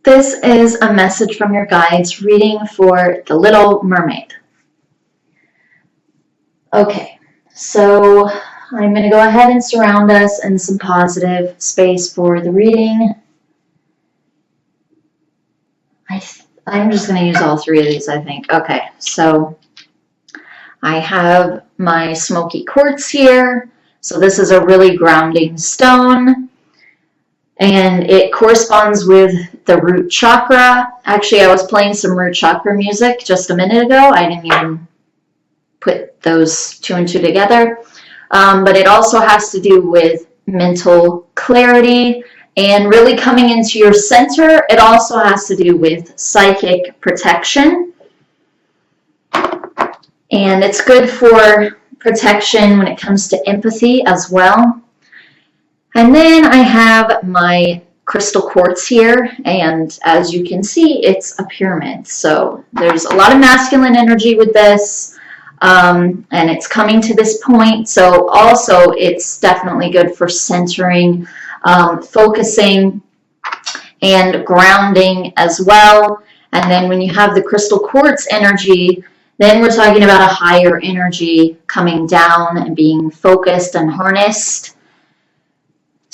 This is a message from your guides reading for The Little Mermaid. Okay, so I'm going to go ahead and surround us in some positive space for the reading. I'm just going to use all three of these, I think. Okay, so I have my smoky quartz here. So this is a really grounding stone. And it corresponds with the root chakra. Actually, I was playing some root chakra music just a minute ago. I didn't even put those two and two together. But it also has to do with mental clarity and really coming into your center. It also has to do with psychic protection. And it's good for protection when it comes to empathy as well. And then I have my crystal quartz here, and as you can see, it's a pyramid. So there's a lot of masculine energy with this, and it's coming to this point. So also it's definitely good for centering, focusing, and grounding as well. And then when you have the crystal quartz energy, then we're talking about a higher energy coming down and being focused and harnessed.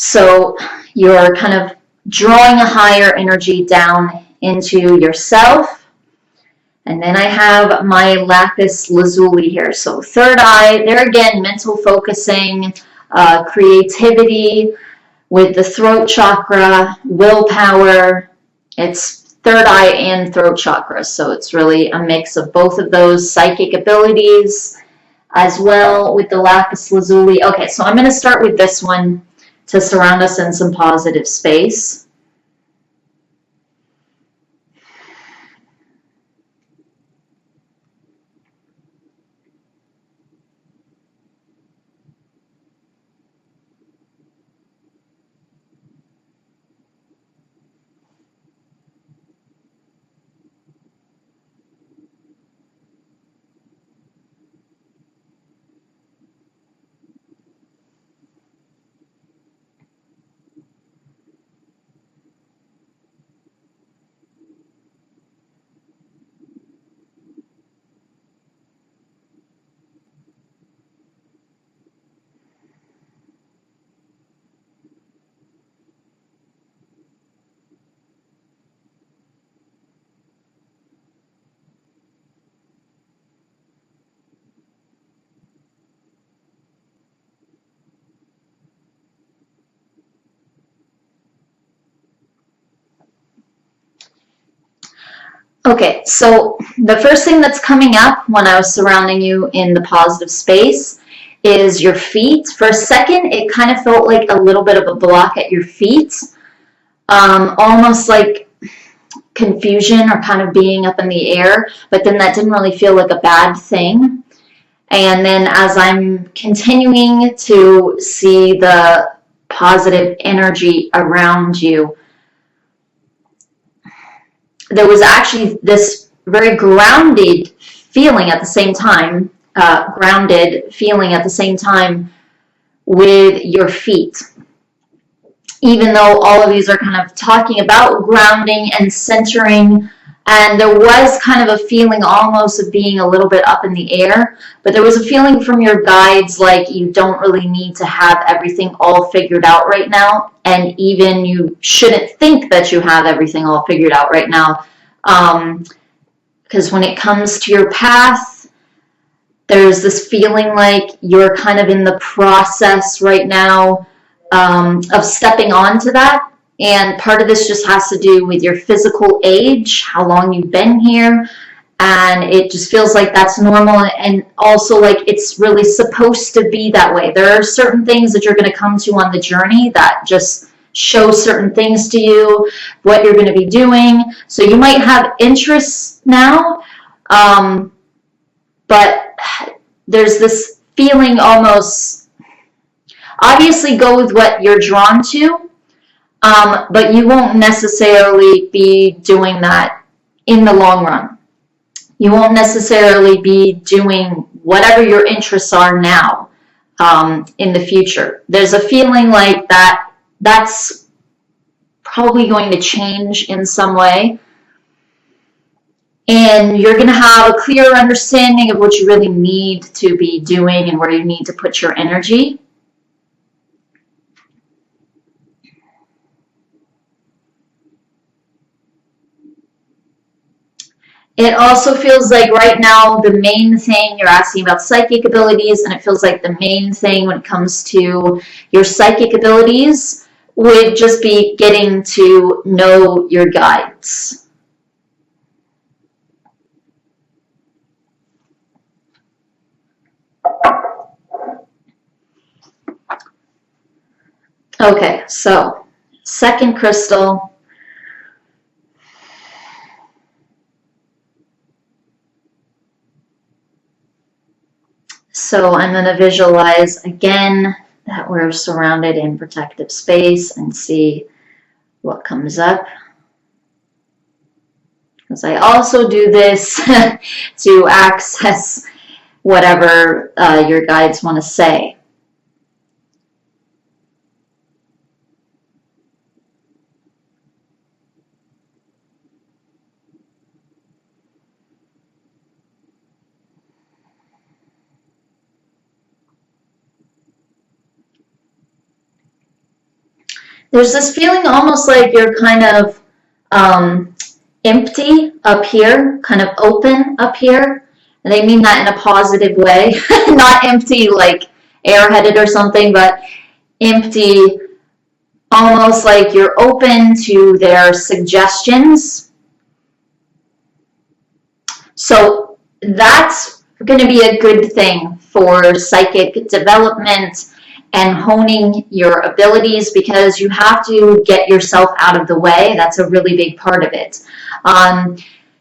So you're kind of drawing a higher energy down into yourself. And then I have my lapis lazuli here. So third eye, there again, mental focusing, creativity with the throat chakra, willpower. It's third eye and throat chakra. So it's really a mix of both of those psychic abilities as well with the lapis lazuli. Okay, so I'm going to start with this one to surround us in some positive space. Okay, so the first thing that's coming up when I was surrounding you in the positive space is your feet. For a second, it kind of felt like a little bit of a block at your feet, almost like confusion or kind of being up in the air, but then that didn't really feel like a bad thing. And then as I'm continuing to see the positive energy around you, there was actually this very grounded feeling at the same time, with your feet. Even though all of these are kind of talking about grounding and centering, and there was kind of a feeling almost of being a little bit up in the air, but there was a feeling from your guides like you don't really need to have everything all figured out right now, and even you shouldn't think that you have everything all figured out right now, because when it comes to your path, there's this feeling like you're kind of in the process right now of stepping onto that. And part of this just has to do with your physical age, how long you've been here, and it just feels like that's normal, and also like it's really supposed to be that way. There are certain things that you're going to come to on the journey that just show certain things to you, what you're going to be doing. So you might have interests now, but there's this feeling almost, obviously go with what you're drawn to, but you won't necessarily be doing that in the long run. You won't necessarily be doing whatever your interests are now in the future. There's a feeling like that's probably going to change in some way. And you're going to have a clearer understanding of what you really need to be doing and where you need to put your energy. It also feels like right now the main thing, you're asking about psychic abilities, and it feels like the main thing when it comes to your psychic abilities would just be getting to know your guides. Okay, so second crystal. So I'm going to visualize again that we're surrounded in protective space and see what comes up. Because I also do this to access whatever your guides want to say. There's this feeling almost like you're kind of empty up here, kind of open up here. And they mean that in a positive way, not empty like airheaded or something, but empty, almost like you're open to their suggestions. So that's going to be a good thing for psychic development and honing your abilities, because you have to get yourself out of the way. That's a really big part of it.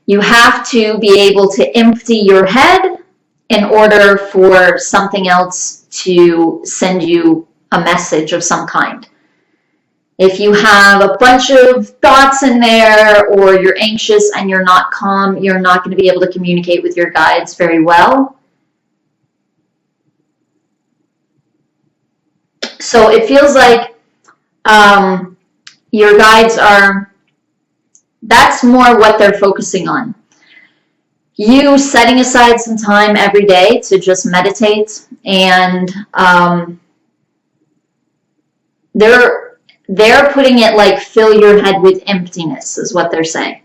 You have to be able to empty your head in order for something else to send you a message of some kind. If you have a bunch of thoughts in there, or you're anxious and you're not calm, you're not going to be able to communicate with your guides very well. So it feels like your guides are, that's more what they're focusing on. You setting aside some time every day to just meditate, and they're putting it like fill your head with emptiness is what they're saying.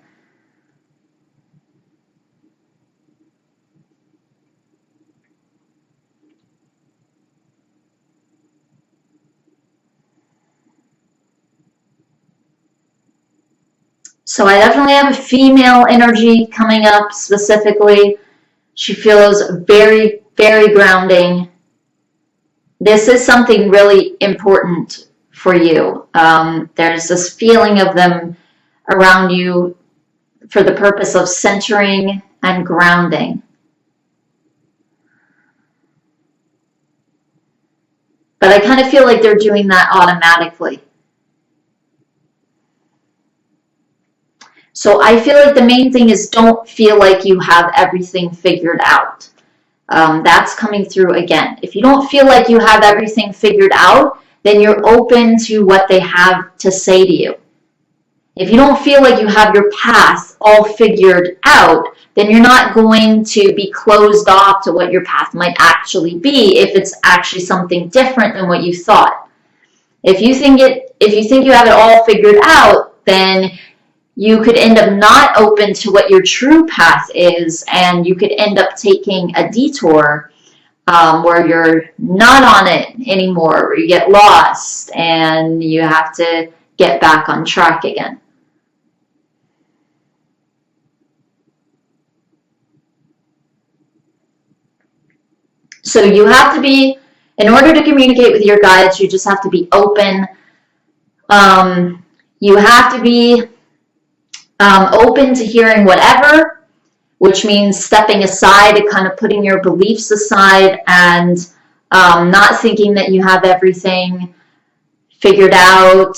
So I definitely have a female energy coming up specifically. She feels very, very grounding. This is something really important for you. There's this feeling of them around you for the purpose of centering and grounding. But I kind of feel like they're doing that automatically. So I feel like the main thing is don't feel like you have everything figured out. That's coming through again. If you don't feel like you have everything figured out, then you're open to what they have to say to you. If you don't feel like you have your path all figured out, then you're not going to be closed off to what your path might actually be if it's actually something different than what you thought. If you think you have it all figured out, then you could end up not open to what your true path is, and you could end up taking a detour where you're not on it anymore, or you get lost and you have to get back on track again. So you have to be, in order to communicate with your guides, you just have to be open. You have to be open to hearing whatever, which means stepping aside and kind of putting your beliefs aside, and not thinking that you have everything figured out,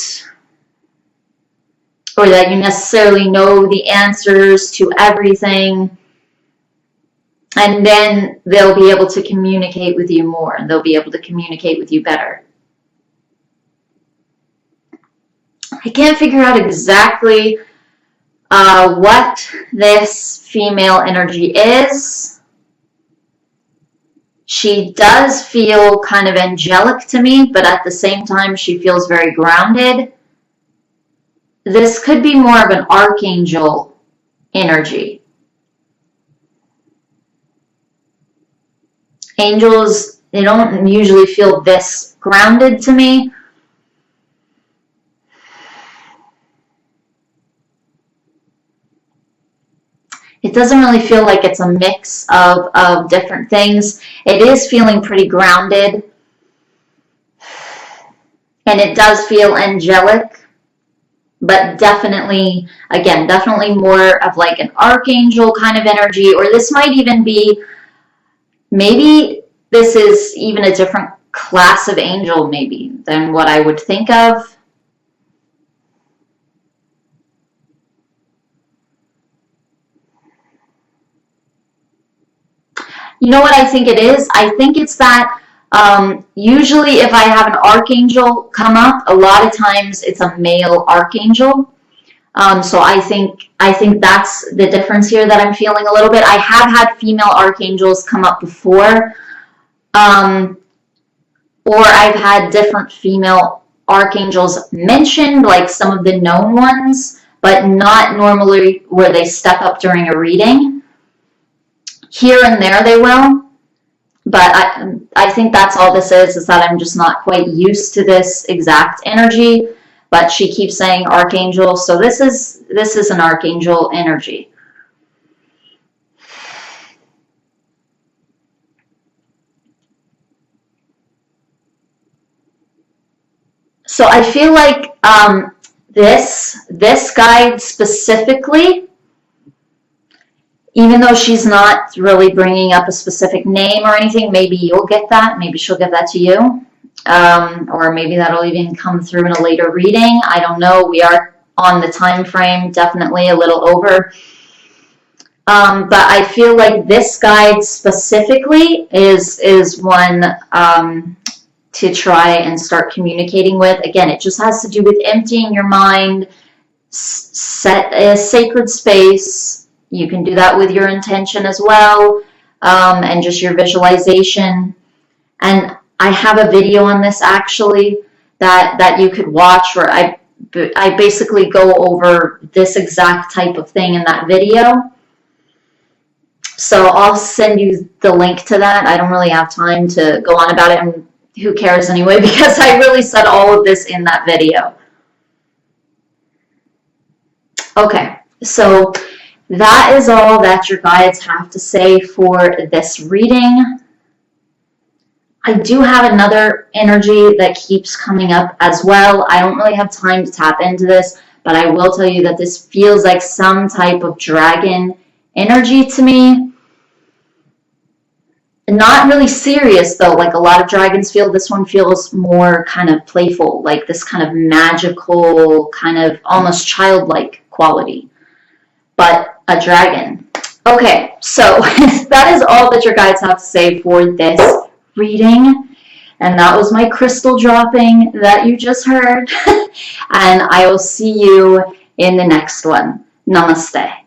or that you necessarily know the answers to everything. And then they'll be able to communicate with you more, and they'll be able to communicate with you better. I can't figure out exactly what this female energy is. She does feel kind of angelic to me, but at the same time, she feels very grounded. This could be more of an archangel energy. Angels, they don't usually feel this grounded to me. It doesn't really feel like it's a mix of different things. It is feeling pretty grounded. And it does feel angelic. But definitely, again, definitely more of like an archangel kind of energy. Or this might even be, maybe this is even a different class of angel maybe than what I would think of. You know what I think it is? I think it's that usually if I have an archangel come up, a lot of times it's a male archangel. So I think that's the difference here that I'm feeling a little bit. I have had female archangels come up before, or I've had different female archangels mentioned, like some of the known ones, but not normally where they step up during a reading. Here and there they will, but I think that's all this is that I'm just not quite used to this exact energy. But she keeps saying archangel, so this is an archangel energy. So I feel like this guide specifically, even though she's not really bringing up a specific name or anything, maybe you'll get that. Maybe she'll get that to you. Or maybe that'll even come through in a later reading. I don't know. We are on the time frame, definitely a little over. But I feel like this guide specifically is one to try and start communicating with. Again, it just has to do with emptying your mind, set a sacred space. You can do that with your intention as well, and just your visualization. And I have a video on this actually that you could watch where I basically go over this exact type of thing in that video. So I'll send you the link to that. I don't really have time to go on about it, and who cares anyway, because I really said all of this in that video. Okay, so that is all that your guides have to say for this reading. I do have another energy that keeps coming up as well. I don't really have time to tap into this, but I will tell you that this feels like some type of dragon energy to me. Not really serious though, like a lot of dragons feel. This one feels more kind of playful, like this kind of magical, kind of almost childlike quality. But a dragon. Okay, so that is all that your guides have to say for this reading. And that was my crystal dropping that you just heard. And I will see you in the next one. Namaste.